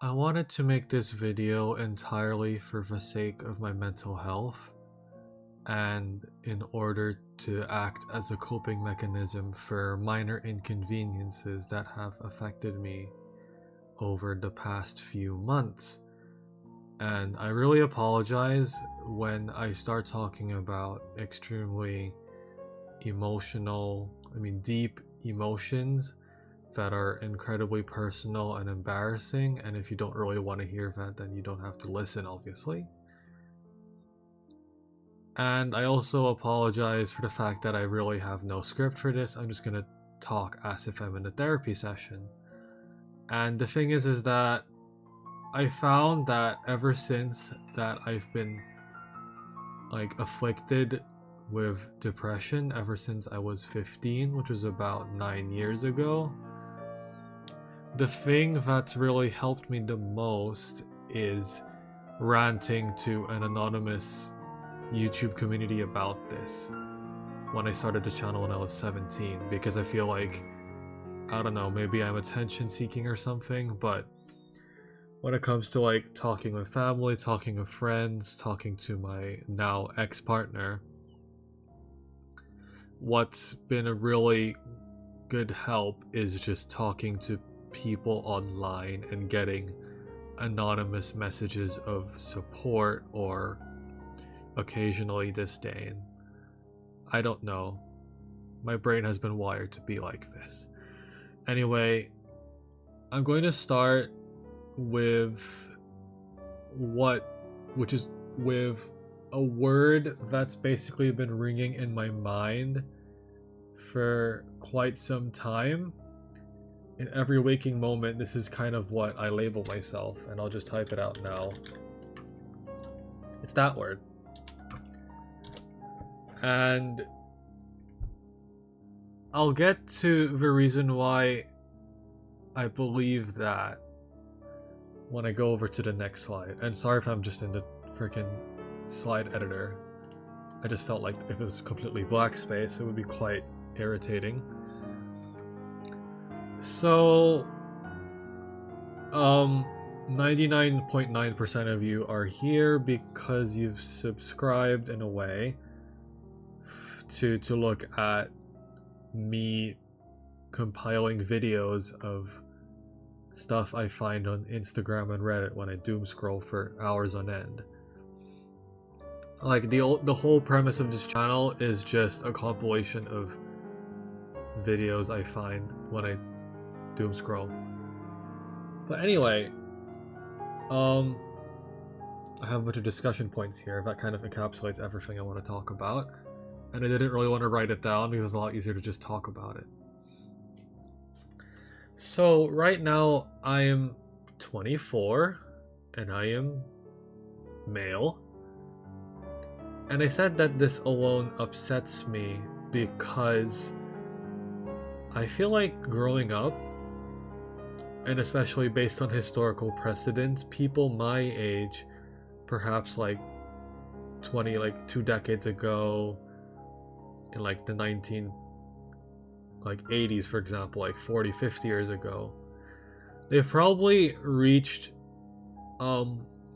I wanted to make this video entirely for the sake of my mental health and in order to act as a coping mechanism for minor inconveniences that have affected me over the past few months. And I really apologize when I start talking about extremely deep emotions that are incredibly personal and embarrassing, and if you don't really want to hear that, then you don't have to listen, obviously. And I also apologize for the fact that I really have no script for this. I'm just gonna talk as if I'm in a therapy session. And the thing is that I found that ever since that I've been afflicted with depression ever since I was 15, which was about 9 years ago, the thing that's really helped me the most is ranting to an anonymous YouTube community about this when I started the channel when I was 17, because I feel like, I don't know, maybe I'm attention seeking or something, but when it comes to talking with family, talking with friends, talking to my now ex-partner, what's been a really good help is just talking to people online and getting anonymous messages of support or occasionally disdain. I don't know. My brain has been wired to be like this. Anyway, I'm going to start with with a word that's basically been ringing in my mind for quite some time. In every waking moment, this is kind of what I label myself, and I'll just type it out now. It's that word. And I'll get to the reason why I believe that when I go over to the next slide. And sorry if I'm just in the freaking slide editor. I just felt like if it was completely black space, it would be quite irritating. So, 99.9% of you are here because you've subscribed in a way to look at me compiling videos of stuff I find on Instagram and Reddit when I doom scroll for hours on end. Like the whole premise of this channel is just a compilation of videos I find when I doom scroll. But anyway, I have a bunch of discussion points here that kind of encapsulates everything I want to talk about, and I didn't really want to write it down because it's a lot easier to just talk about it. So right now I am 24 and I am male, and I said that this alone upsets me because I feel like growing up, and especially based on historical precedents, people my age, perhaps 2 decades ago, in the 80s, for example, 40, 50 years ago, they've probably reached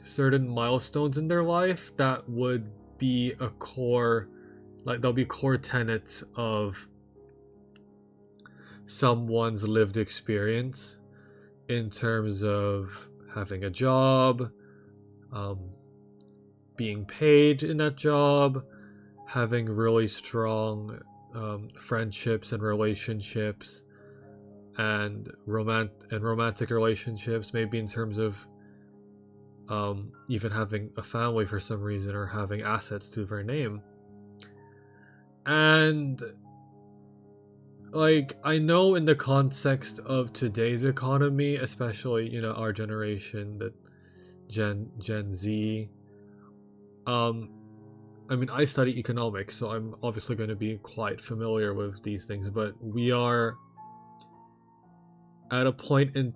certain milestones in their life that would be a core, they'll be core tenets of someone's lived experience in terms of having a job, being paid in that job, having really strong friendships and relationships, and romantic relationships, maybe in terms of even having a family for some reason, or having assets to their name. And I know in the context of today's economy, especially, our generation, that Gen Z, I study economics, so I'm obviously going to be quite familiar with these things, but we are at a point in,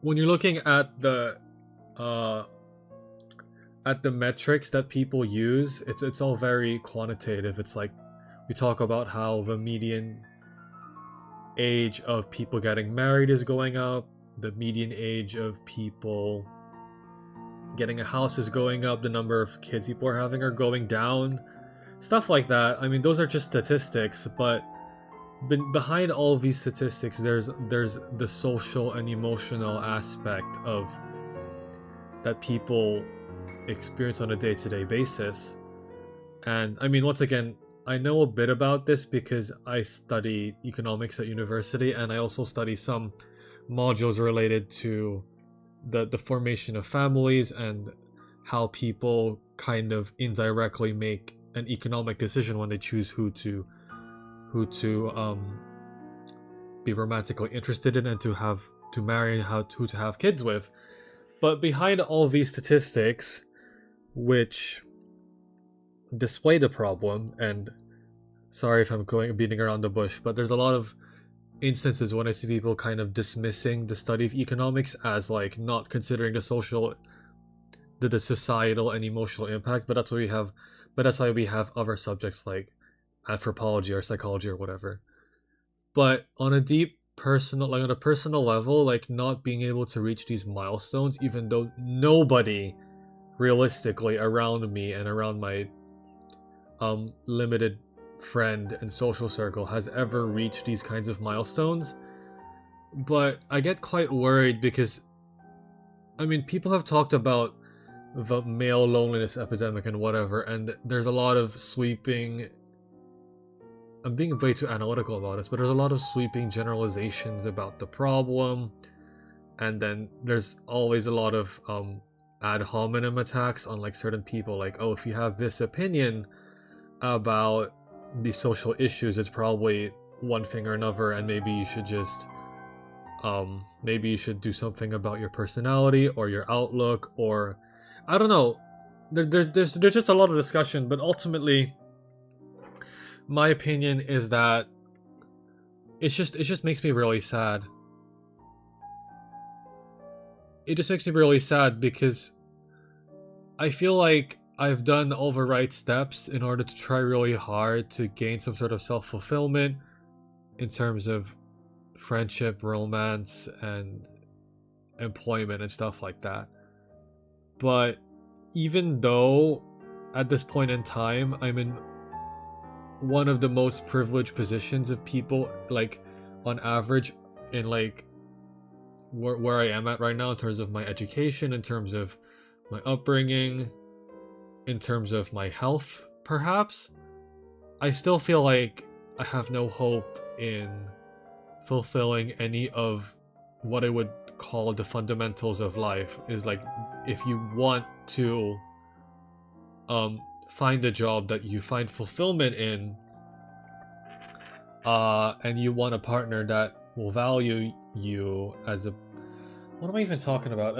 when you're looking at the metrics that people use, it's all very quantitative. It's we talk about how the median age of people getting married is going up, the median age of people getting a house is going up, the number of kids people are having are going down, stuff like that. I mean, those are just statistics, but behind all of these statistics, there's the social and emotional aspect of that people experience on a day-to-day basis. And I mean, once again, I know a bit about this because I study economics at university, and I also study some modules related to the formation of families and how people kind of indirectly make an economic decision when they choose who to be romantically interested in and to marry and who to have kids with. But behind all these statistics, which display the problem, and sorry if I'm beating around the bush, but there's a lot of instances when I see people kind of dismissing the study of economics as like not considering the societal and emotional impact. But that's why we have other subjects like anthropology or psychology or whatever. But on a personal level, like not being able to reach these milestones, even though nobody realistically around me and around my limited friend and social circle has ever reached these kinds of milestones. But I get quite worried because, I mean, people have talked about the male loneliness epidemic and whatever, and there's a lot of sweeping, I'm being way too analytical about this, but there's a lot of sweeping generalizations about the problem, and then there's always a lot of ad hominem attacks on like certain people, like, oh, if you have this opinion about these social issues, it's probably one thing or another, and maybe you should just maybe you should do something about your personality or your outlook, or I don't know. There's just a lot of discussion, but ultimately my opinion is that it just makes me really sad. It just makes me really sad because I feel like I've done all the right steps in order to try really hard to gain some sort of self-fulfillment in terms of friendship, romance, and employment and stuff like that. But even though at this point in time I'm in one of the most privileged positions of people, like on average, in like where I am at right now in terms of my education, in terms of my upbringing, in terms of my health, perhaps, I still feel like I have no hope in fulfilling any of what I would call the fundamentals of life. Is like, if you want to find a job that you find fulfillment in, and you want a partner that will value you as a... What am I even talking about?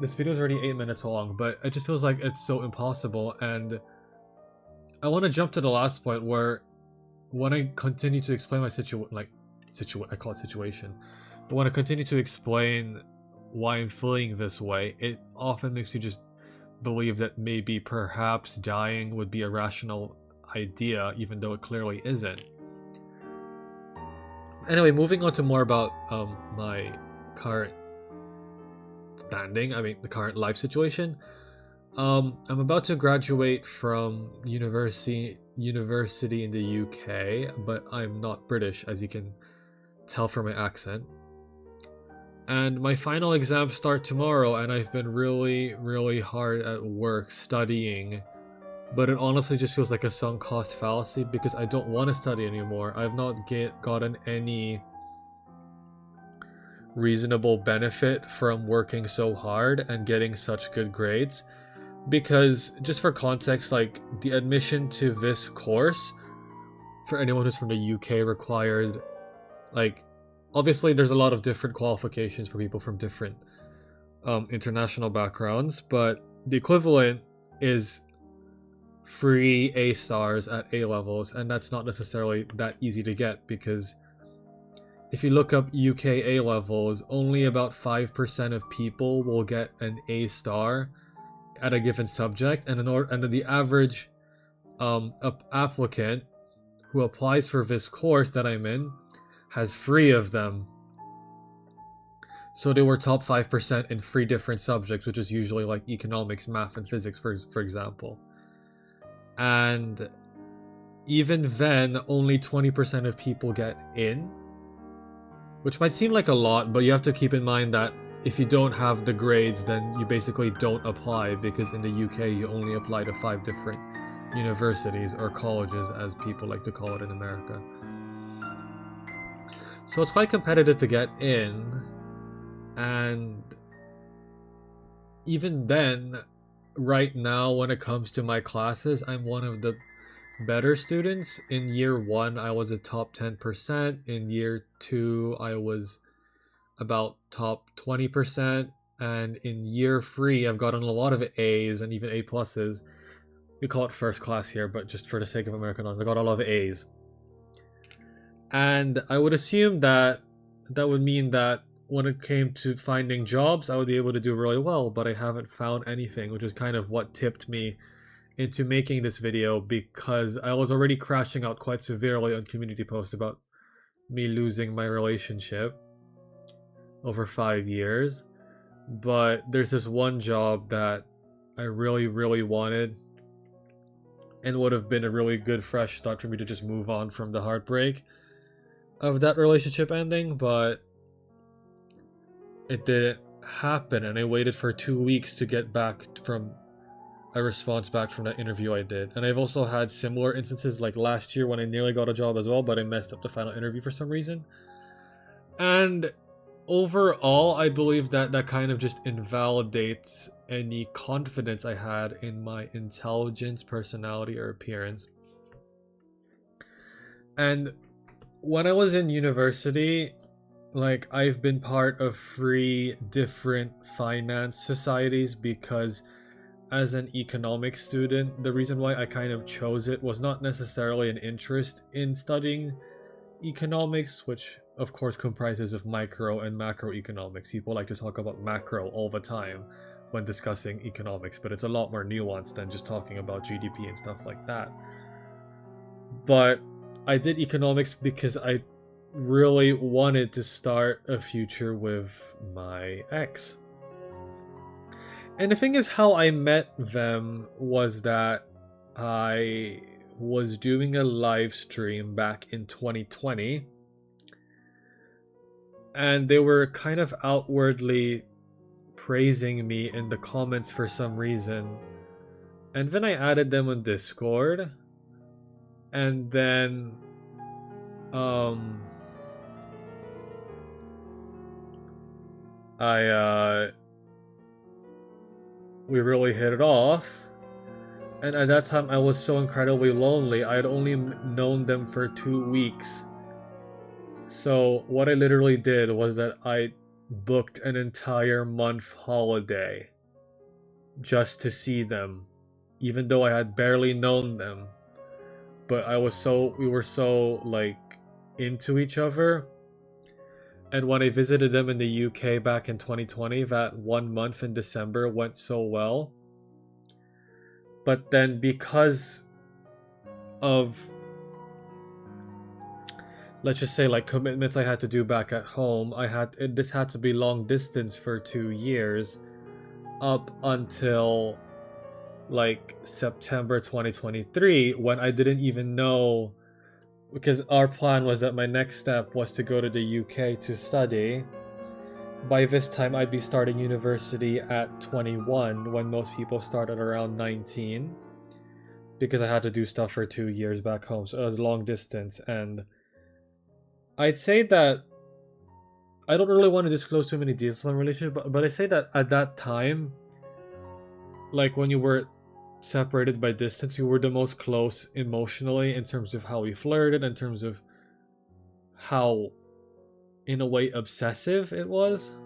This video is already 8 minutes long, but it just feels like it's so impossible. And I want to jump to the last point where, when I continue to explain my I call it situation, but when I continue to explain why I'm feeling this way, it often makes me just believe that maybe perhaps dying would be a rational idea, even though it clearly isn't. Anyway, moving on to more about my current standing, the current life situation. I'm about to graduate from university in the UK, but I'm not British, as you can tell from my accent. And my final exams start tomorrow, and I've been really, really hard at work studying, but it honestly just feels like a sunk cost fallacy because I don't want to study anymore. I've not gotten any reasonable benefit from working so hard and getting such good grades, because just for context, like the admission to this course for anyone who's from the UK required, like, obviously there's a lot of different qualifications for people from different international backgrounds, but the equivalent is 3 A stars at A levels, and that's not necessarily that easy to get, because if you look up UK A levels, only about 5% of people will get an A star at a given subject, and the average applicant who applies for this course that I'm in has 3 of them. So they were top 5% in 3 different subjects, which is usually like economics, math, and physics, for example. And even then, only 20% of people get in, which might seem like a lot, but you have to keep in mind that if you don't have the grades, then you basically don't apply, because in the UK you only apply to 5 different universities, or colleges as people like to call it in America. So it's quite competitive to get in, and even then, right now when it comes to my classes, I'm one of the better students. In year 1 I was a top 10%, in year 2 I was about top 20%, and in year 3 I've gotten a lot of A's and even A pluses. We call it first class here, but just for the sake of American honors, I got a lot of A's. And I would assume that that would mean that when it came to finding jobs, I would be able to do really well, but I haven't found anything, which is kind of what tipped me into making this video, because I was already crashing out quite severely on community posts about me losing my relationship over 5 years. But there's this one job that I really, really wanted, and would have been a really good fresh start for me to just move on from the heartbreak of that relationship ending, but it didn't happen, and I waited for 2 weeks to get back from a response back from that interview I did. And I've also had similar instances like last year when I nearly got a job as well, but I messed up the final interview for some reason. And overall, I believe that that kind of just invalidates any confidence I had in my intelligence, personality, or appearance. And when I was in university, like, I've been part of 3 different finance societies, because as an economics student, the reason why I kind of chose it was not necessarily an interest in studying economics, which of course comprises of micro and macroeconomics. People like to talk about macro all the time when discussing economics, but it's a lot more nuanced than just talking about GDP and stuff like that. But I did economics because I really wanted to start a future with my ex. And the thing is, how I met them was that I was doing a live stream back in 2020, and they were kind of outwardly praising me in the comments for some reason. And then I added them on Discord, and then we really hit it off. And at that time I was so incredibly lonely. I had only known them for 2 weeks. So what I literally did was that I booked an entire month holiday just to see them, even though I had barely known them. But we were so like into each other. And when I visited them in the UK back in 2020, that 1 month in December went so well. But then, because of, let's just say, like, commitments I had to do back at home, this had to be long distance for 2 years, up until like September 2023, when I didn't even know, because our plan was that my next step was to go to the UK to study. By this time I'd be starting university at 21, when most people start at around 19, because I had to do stuff for 2 years back home, so it was long distance. And I'd say that I don't really want to disclose too many details of my relationship, but I say that at that time, like, when you were separated by distance, you were the most close emotionally, in terms of how we flirted, in terms of how, in a way, obsessive it was.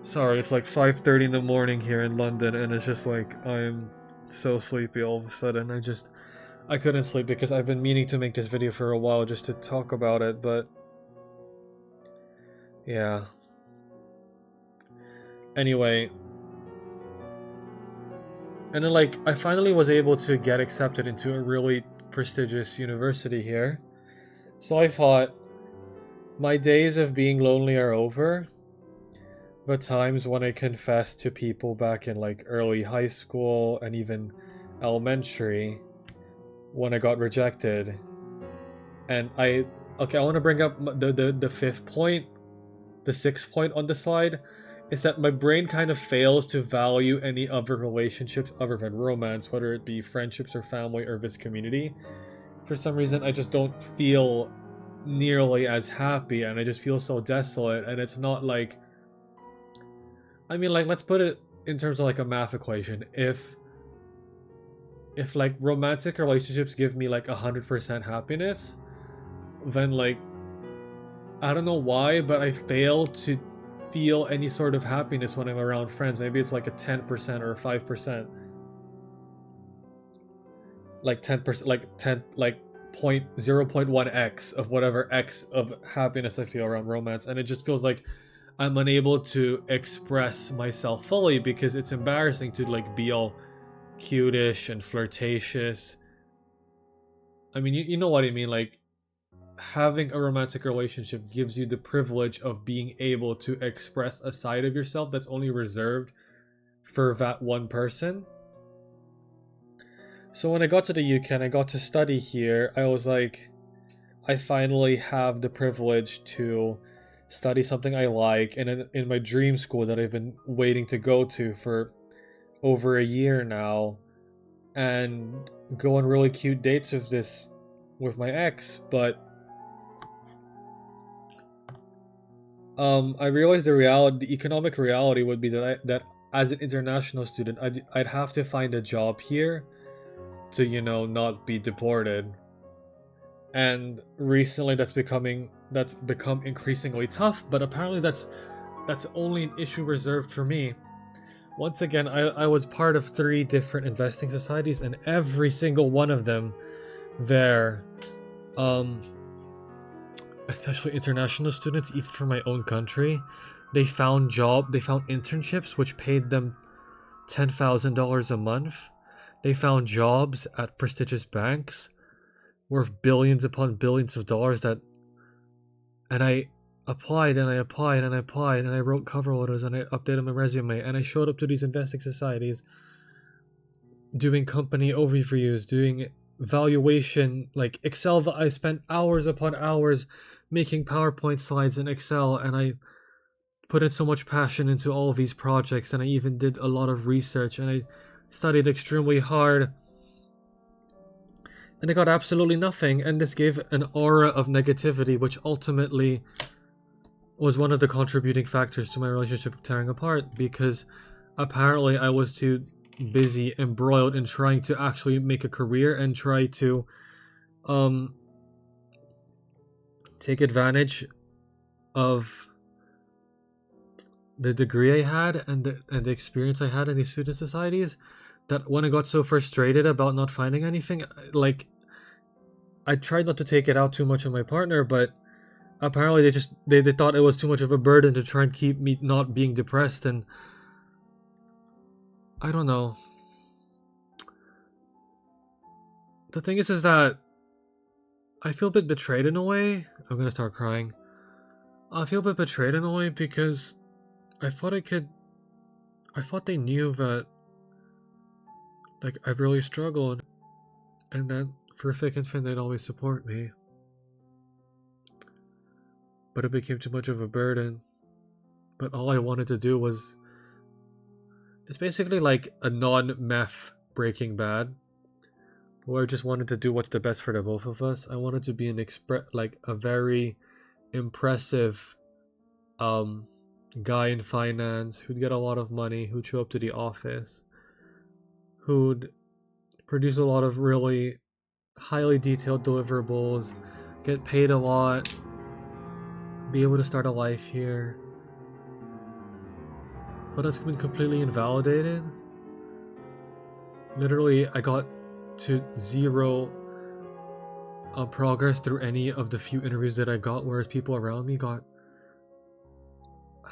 Sorry, it's like 5:30 in the morning here in London, and it's just like, I'm so sleepy all of a sudden. I couldn't sleep because I've been meaning to make this video for a while just to talk about it, but yeah. Anyway, and then, like, I finally was able to get accepted into a really prestigious university here. So I thought, My days of being lonely are over. The times when I confessed to people back in like early high school and even elementary when I got rejected. And I want to bring up the fifth point, the sixth point on the slide, is that my brain kind of fails to value any other relationships other than romance, whether it be friendships or family or this community. For some reason, I just don't feel nearly as happy, and I just feel so desolate. And it's not like, I mean, like, let's put it in terms of like a math equation. If like romantic relationships give me like 100% happiness, then like, I don't know why, but I fail to feel any sort of happiness when I'm around friends. Maybe it's like a 10% or a 5%. Like 10%, like 10, like 0.1x of whatever x of happiness I feel around romance. And it just feels like I'm unable to express myself fully because it's embarrassing to like be all cutish and flirtatious. I mean, you know what I mean? Like, having a romantic relationship gives you the privilege of being able to express a side of yourself that's only reserved for that one person. So when I got to the UK and I got to study here, I was like, I finally have the privilege to study something I like and in my dream school that I've been waiting to go to for over a year now, and go on really cute dates with my ex. But I realized the economic reality would be that as an international student, I'd have to find a job here to, you know, not be deported. And recently that's become increasingly tough, but apparently that's only an issue reserved for me. Once again, I was part of 3 different investing societies, and every single one of them there, especially international students, even from my own country, they found internships which paid them $10,000 a month. They found jobs at prestigious banks worth billions upon billions of dollars and I applied and I applied and I applied and I wrote cover letters and I updated my resume and I showed up to these investing societies doing company overviews, doing valuation, like Excel. I spent hours upon hours making PowerPoint slides in Excel, and I put in so much passion into all of these projects, and I even did a lot of research and I studied extremely hard, and I got absolutely nothing. And this gave an aura of negativity, which ultimately was one of the contributing factors to my relationship tearing apart, because apparently I was too busy embroiled in trying to actually make a career and try to take advantage of the degree I had and the experience I had in these student societies, that when I got so frustrated about not finding anything, like, I tried not to take it out too much on my partner, but apparently they thought it was too much of a burden to try and keep me not being depressed. And I don't know. The thing is that I feel a bit betrayed in a way. I'm gonna start crying. I feel a bit betrayed in a way because I thought they knew that, like, I've really struggled, and that for thick and thin they'd always support me. But it became too much of a burden. But all I wanted to do was, it's basically like a non-meth Breaking Bad, where I just wanted to do what's the best for the both of us. I wanted to be a very impressive guy in finance who'd get a lot of money, who'd show up to the office, who'd produce a lot of really highly detailed deliverables, get paid a lot, be able to start a life here. But that's been completely invalidated. Literally, I got to zero progress through any of the few interviews that I got, whereas people around me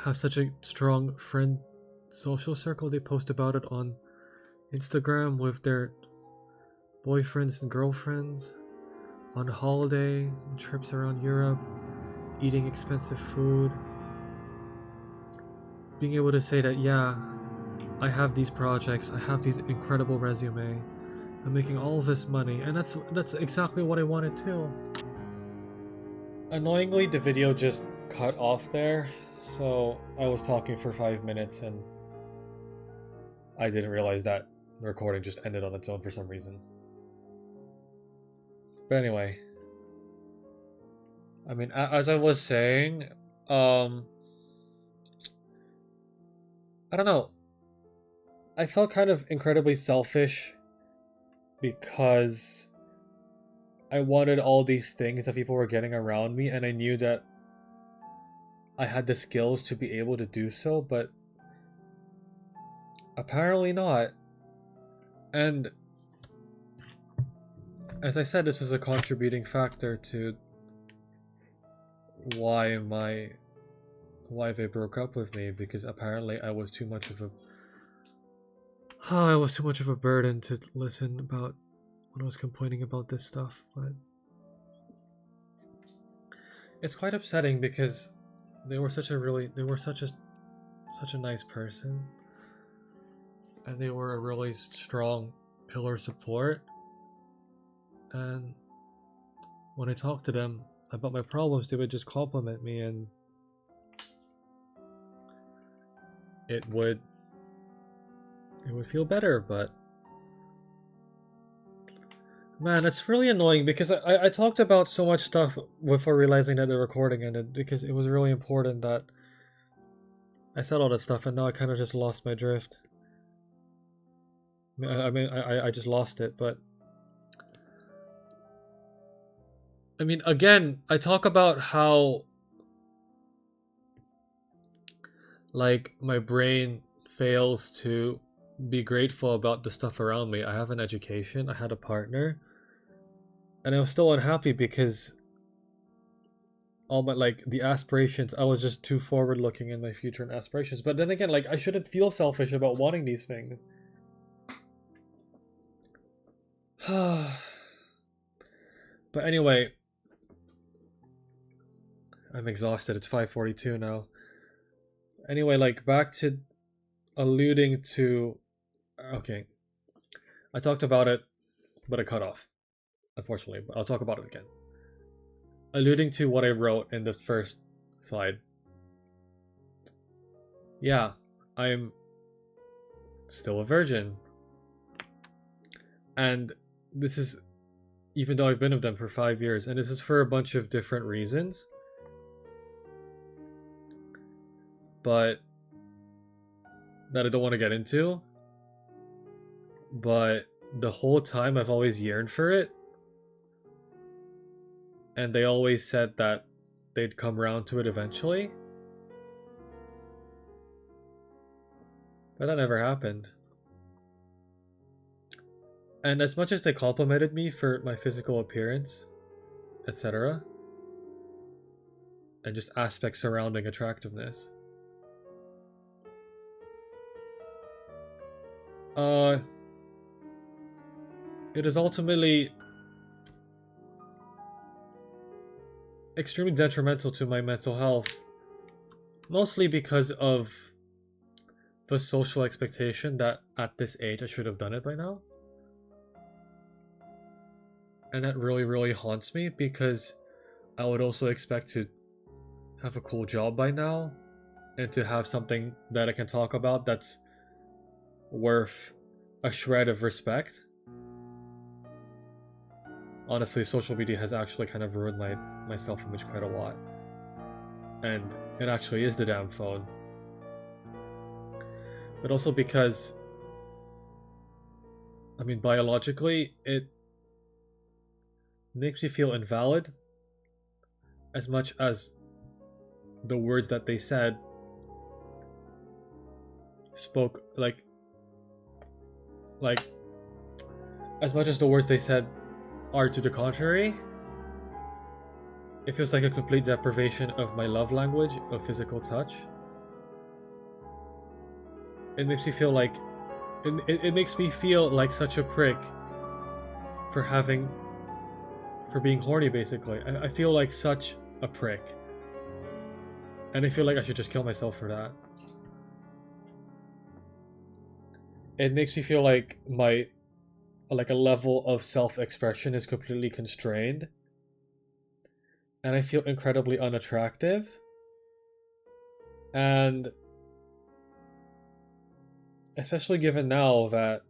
have such a strong friend social circle. They post about it on Instagram with their boyfriends and girlfriends on holiday, trips around Europe, eating expensive food, being able to say that, yeah, I have these projects, I have these incredible resume, I'm making all this money, and that's exactly what I wanted too. Annoyingly, the video just cut off there, so I was talking for 5 minutes and I didn't realize that the recording just ended on its own for some reason. But anyway, I mean, as I was saying, I don't know. I felt kind of incredibly selfish because I wanted all these things that people were getting around me, and I knew that I had the skills to be able to do so, but apparently not. And as I said, this was a contributing factor to why they broke up with me, because apparently I was too much of a burden to listen about when I was complaining about this stuff. But it's quite upsetting because they were such a nice person, and they were a really strong pillar of support. And when I talked to them about my problems, they would just compliment me, and it would feel better. But man, it's really annoying because I talked about so much stuff before realizing that the recording ended, because it was really important that I said all that stuff, and now I kind of just lost my drift. I just lost it. But I mean, again, I talk about how, like, my brain fails to be grateful about the stuff around me. I have an education, I had a partner, and I was still unhappy because all my, like, the aspirations, I was just too forward looking in my future and aspirations. But then again, like, I shouldn't feel selfish about wanting these things. But anyway, I'm exhausted. It's 5:42 now. Anyway, like, back to alluding to... Okay. I talked about it, but it cut off, unfortunately. But I'll talk about it again. Alluding to what I wrote in the first slide. Yeah, I'm still a virgin. And this is, even though I've been with them for 5 years, and this is for a bunch of different reasons. But that I don't want to get into. But the whole time I've always yearned for it. And they always said that they'd come around to it eventually. But that never happened. And as much as they complimented me for my physical appearance, etc., and just aspects surrounding attractiveness, it is ultimately extremely detrimental to my mental health, mostly because of the social expectation that at this age I should have done it by now. And that really, really haunts me, because I would also expect to have a cool job by now, and to have something that I can talk about that's worth a shred of respect. Honestly, social media has actually kind of ruined my self-image quite a lot. And it actually is the damn phone. But also because, I mean, biologically, it makes me feel invalid as much as the words that they said spoke, like as much as the words they said are to the contrary, it feels like a complete deprivation of my love language of physical touch. It makes me feel like it makes me feel like such a prick for being horny, basically. I feel like such a prick And I feel like I should just kill myself for that. It makes me feel like a level of self-expression is completely constrained. And I feel incredibly unattractive. And especially given now that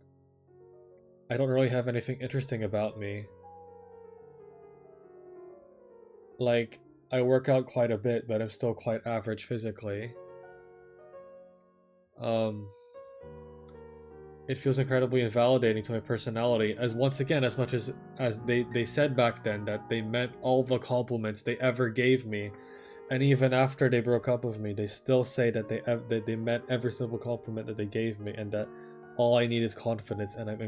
I don't really have anything interesting about me. Like, I work out quite a bit, but I'm still quite average physically. It feels incredibly invalidating to my personality, as once again, as much as they said back then that they meant all the compliments they ever gave me, and even after they broke up with me, they still say that they meant every single compliment that they gave me, and that all I need is confidence, and I'm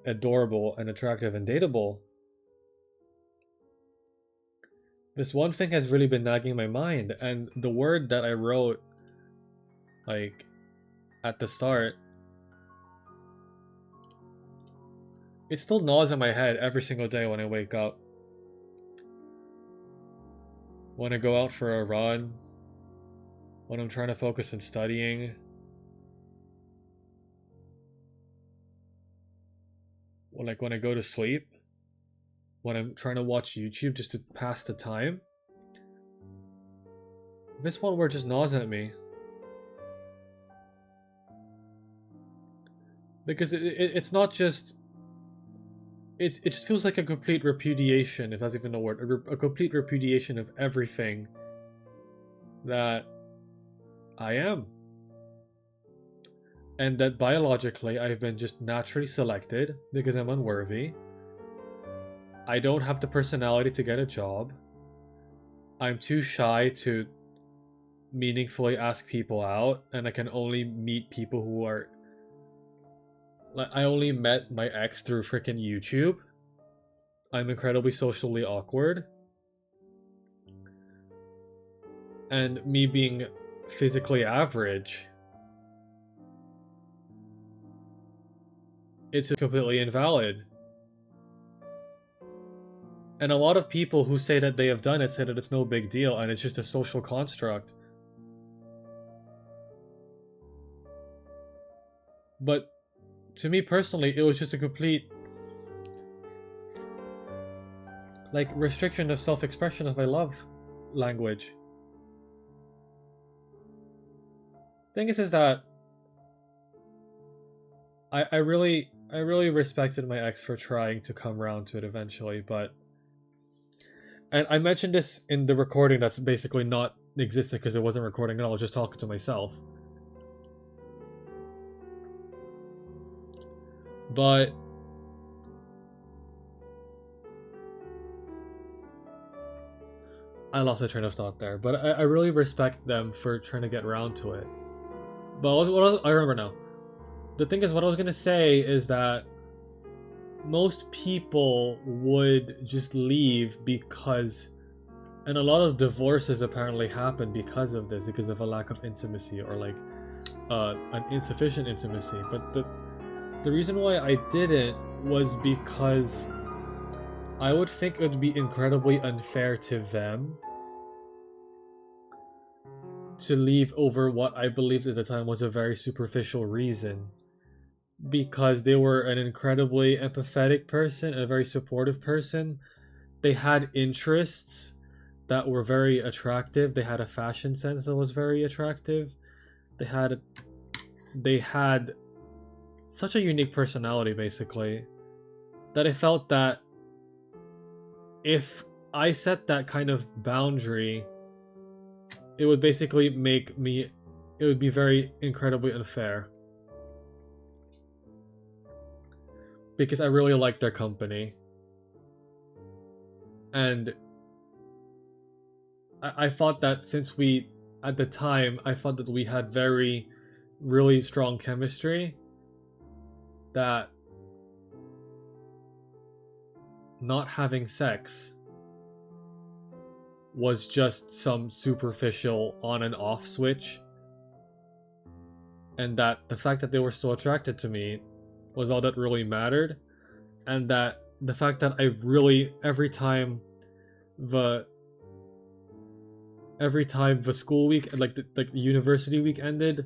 adorable and attractive and dateable. This one thing has really been nagging my mind, and the word that I wrote, like, at the start, it still gnaws in my head every single day when I wake up. When I go out for a run, when I'm trying to focus on studying, like when I go to sleep, when I'm trying to watch YouTube just to pass the time. This one word just gnaws at me. Because it's not just... It just feels like a complete repudiation, if that's even a word. A complete repudiation of everything that I am. And that biologically I've been just naturally selected because I'm unworthy. I don't have the personality to get a job. I'm too shy to meaningfully ask people out, and I can only meet people who are... Like, I only met my ex through freaking YouTube. I'm incredibly socially awkward. And me being physically average, it's completely invalid. And a lot of people who say that they have done it say that it's no big deal and it's just a social construct. But to me personally, it was just a complete, like, restriction of self-expression of my love language. Thing is that I really respected my ex for trying to come around to it eventually, but... And I mentioned this in the recording that's basically not existent because it wasn't recording at all, I was just talking to myself. But I lost my train of thought there. But I really respect them for trying to get around to it. But I remember now. The thing is, what I was gonna say is that most people would just leave because... And a lot of divorces apparently happen because of this, because of a lack of intimacy or like an insufficient intimacy. But the reason why I didn't was because I would think it would be incredibly unfair to them to leave over what I believed at the time was a very superficial reason. Because they were an incredibly empathetic person, a very supportive person. They had interests that were very attractive. They had a fashion sense that was very attractive. They had such a unique personality, basically, that I felt that if I set that kind of boundary, it would basically make me... It would be very incredibly unfair. Because I really liked their company. And I thought that since we... At the time, I thought that we had really strong chemistry. That not having sex was just some superficial on and off switch. And that the fact that they were so attracted to me was all that really mattered. And that the fact that I really, every time every time the school week, like the university week ended,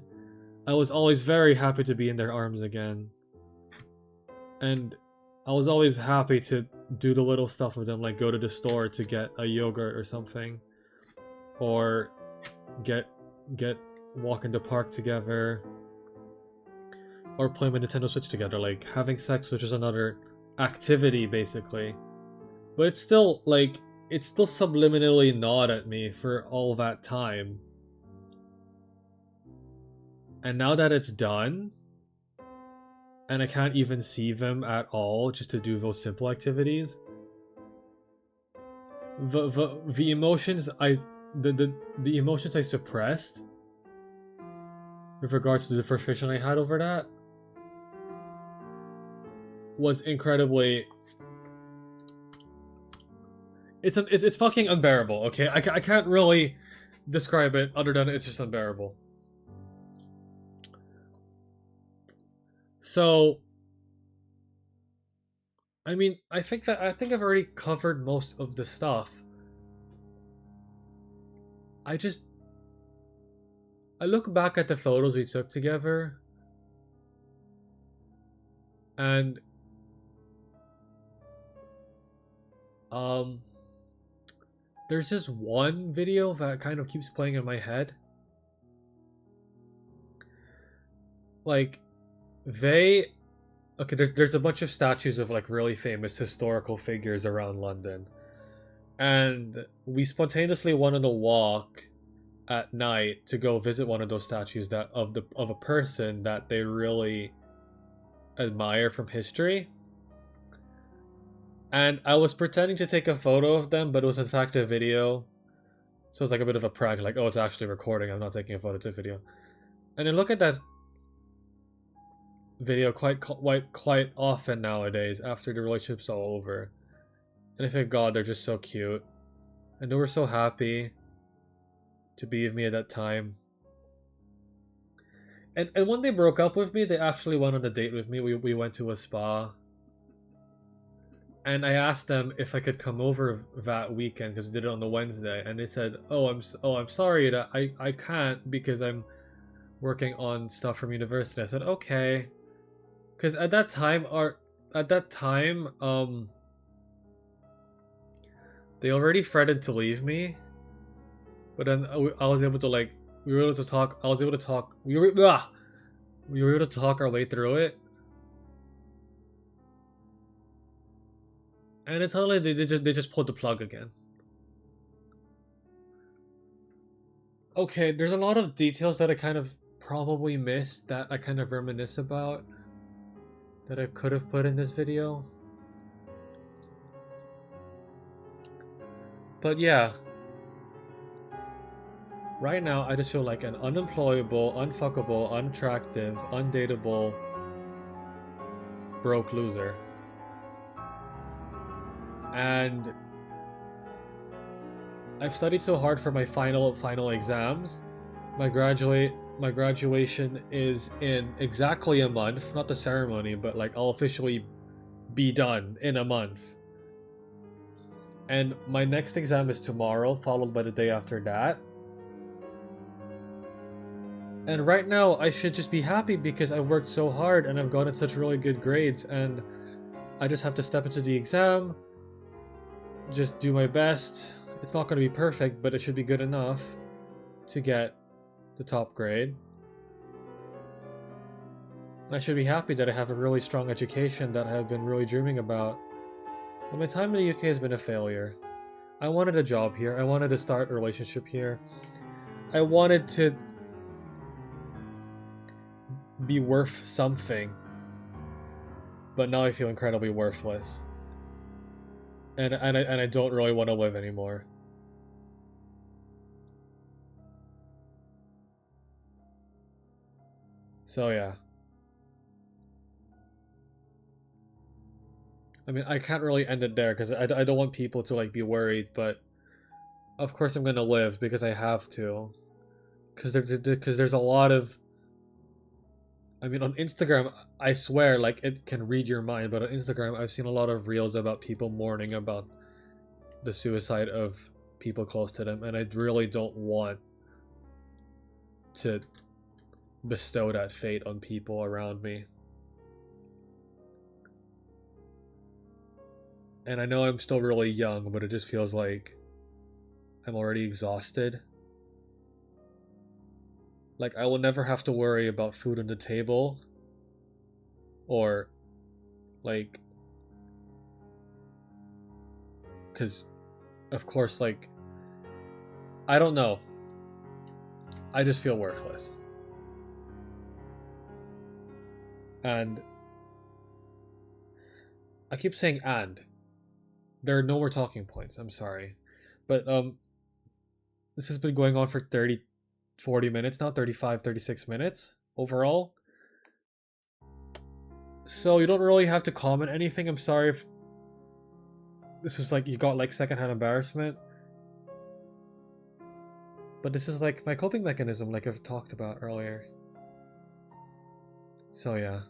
I was always very happy to be in their arms again. And I was always happy to do the little stuff with them, like go to the store to get a yogurt or something, or get walk in the park together, or play my Nintendo Switch together, like having sex, which is another activity basically. But it's still like, it's still subliminally gnawed at me for all that time. And now that it's done, and I can't even see them at all just to do those simple activities, the emotions the emotions I suppressed with regards to the frustration I had over that was incredibly... It's fucking unbearable, okay? I can't really describe it other than it's just unbearable. So, I mean, I think I've already covered most of the stuff. I look back at the photos we took together, and there's this one video that kind of keeps playing in my head. Like, okay, there's a bunch of statues of like really famous historical figures around London, and we spontaneously went on a walk at night to go visit one of those statues that of a person that they really admire from history. And I was pretending to take a photo of them, but it was in fact a video. So it's like a bit of a prank, like, oh, it's actually recording, I'm not taking a photo, it's a video. And I look at that video quite often nowadays after the relationship's all over. And I think, God, they're just so cute. And they were so happy to be with me at that time. And when they broke up with me, they actually went on a date with me. We went to a spa. And I asked them if I could come over that weekend because we did it on the Wednesday, and they said, "Oh, I'm sorry that I can't because I'm working on stuff from university." I said, "Okay," because at that time they already threatened to leave me, but then I was able to like we were able to talk. I was able to talk. We were able to talk our way through it. And it's totally they just pulled the plug again. Okay, there's a lot of details that I kind of probably missed that I kind of reminisce about that I could have put in this video. But yeah. Right now, I just feel like an unemployable, unfuckable, unattractive, undateable, broke loser. And I've studied so hard for my final exams. My graduation is in exactly a month, not the ceremony, but like I'll officially be done in a month. And my next exam is tomorrow, followed by the day after that. And right now I should just be happy because I've worked so hard and I've gotten such really good grades, and I just have to step into the exam, just do my best. It's not going to be perfect, but it should be good enough to get the top grade. And I should be happy that I have a really strong education that I've been really dreaming about. But my time in the UK has been a failure. I wanted a job here. I wanted to start a relationship here. I wanted to be worth something. But now I feel incredibly worthless. And I don't really want to live anymore. So yeah. I mean, I can't really end it there because I don't want people to like be worried, but of course I'm gonna live because I have to. Because there's a lot of... I mean, on Instagram, I swear, like, it can read your mind, but on Instagram, I've seen a lot of reels about people mourning about the suicide of people close to them, and I really don't want to bestow that fate on people around me. And I know I'm still really young, but it just feels like I'm already exhausted. Like, I will never have to worry about food on the table, or, like, because, of course, like, I don't know. I just feel worthless. And I keep saying and. There are no more talking points, I'm sorry. But this has been going on for 30, 40 minutes now, 35, 36 minutes overall. So you don't really have to comment anything. I'm sorry if this was like you got like secondhand embarrassment. But this is like my coping mechanism, like I've talked about earlier. So yeah.